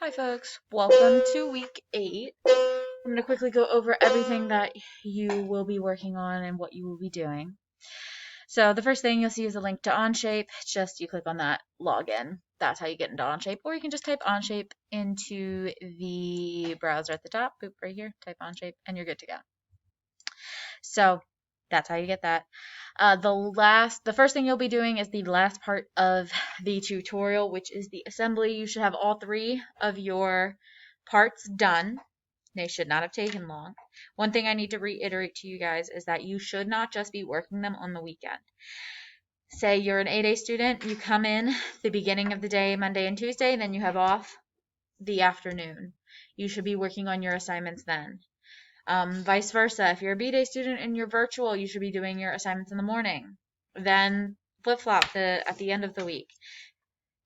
Hi folks, welcome to week 8. I'm going to quickly go over everything that you will be working on and what you will be doing. So the first thing you'll see is a link to Onshape. Just you click on that login. That's how you get into Onshape. Or you can just type Onshape into the browser at the top. Boop, right here, type Onshape and you're good to go. So that's how you get that. The first thing you'll be doing is the last part of the tutorial, which is the assembly. You should have all 3 of your parts done. They should not have taken long. One thing I need to reiterate to you guys is that you should not just be working them on the weekend. Say you're an 8A student, you come in the beginning of the day, Monday and Tuesday, then you have off the afternoon. You should be working on your assignments then. Vice versa, if you're a B-Day student and you're virtual, you should be doing your assignments in the morning. Then flip-flop at the end of the week.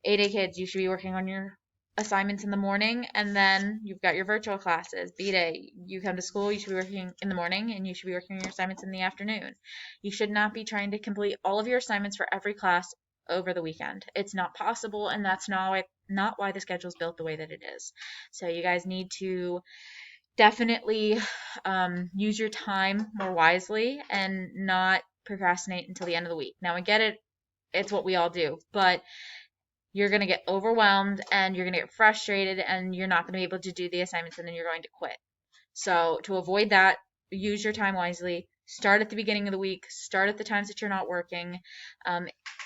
8A kids, you should be working on your assignments in the morning, and then you've got your virtual classes. B-Day, you come to school, you should be working in the morning, and you should be working on your assignments in the afternoon. You should not be trying to complete all of your assignments for every class over the weekend. It's not possible, and that's not why the schedule is built the way that it is. So you guys need to definitely use your time more wisely and not procrastinate until the end of the week. Now, I get it. It's what we all do. But you're going to get overwhelmed and you're going to get frustrated and you're not going to be able to do the assignments and then you're going to quit. So to avoid that, use your time wisely. Start at the beginning of the week. Start at the times that you're not working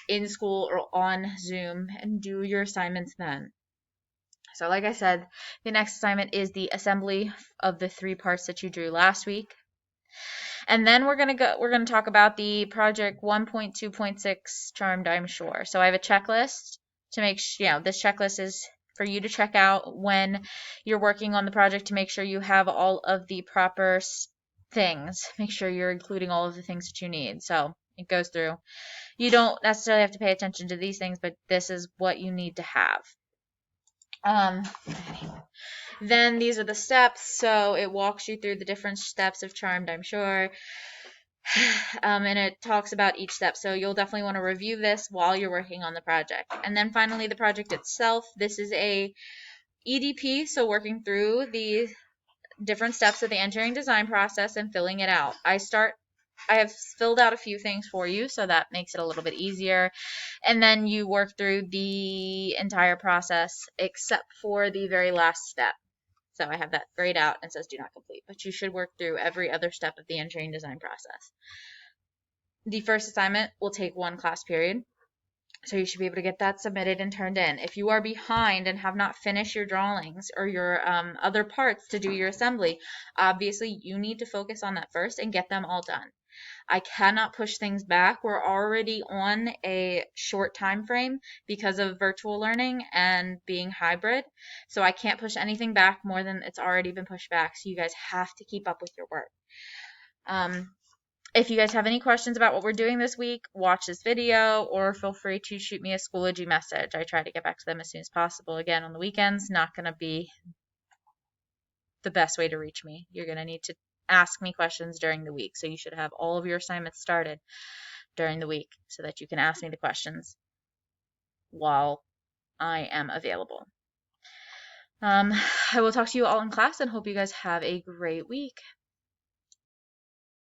in school or on Zoom and do your assignments then. So like I said, the next assignment is the assembly of the 3 parts that you drew last week. And then we're going to talk about the project 1.2.6 Charmed, I'm sure. So I have a checklist to make sure, this checklist is for you to check out when you're working on the project to make sure you have all of the proper things. Make sure you're including all of the things that you need. So it goes through. You don't necessarily have to pay attention to these things, but this is what you need to have. Then these are the steps, so it walks you through the different steps of Charmed, I'm sure. And it talks about each step, so you'll definitely want to review this while you're working on the project. And then finally, the project itself. This is a EDP, so working through the different steps of the engineering design process and filling it out. I have filled out a few things for you, so that makes it a little bit easier. And then you work through the entire process except for the very last step. So I have that grayed out and says do not complete, but you should work through every other step of the engineering design process. The first assignment will take 1 class period, so you should be able to get that submitted and turned in. If you are behind and have not finished your drawings or your other parts to do your assembly, obviously you need to focus on that first and get them all done. I cannot push things back. We're already on a short time frame because of virtual learning and being hybrid. So I can't push anything back more than it's already been pushed back. So you guys have to keep up with your work. If you guys have any questions about what we're doing this week, watch this video or feel free to shoot me a Schoology message. I try to get back to them as soon as possible. Again, on the weekends, not going to be the best way to reach me. You're going to need to ask me questions during the week. So you should have all of your assignments started during the week so that you can ask me the questions while I am available. I will talk to you all in class and hope you guys have a great week.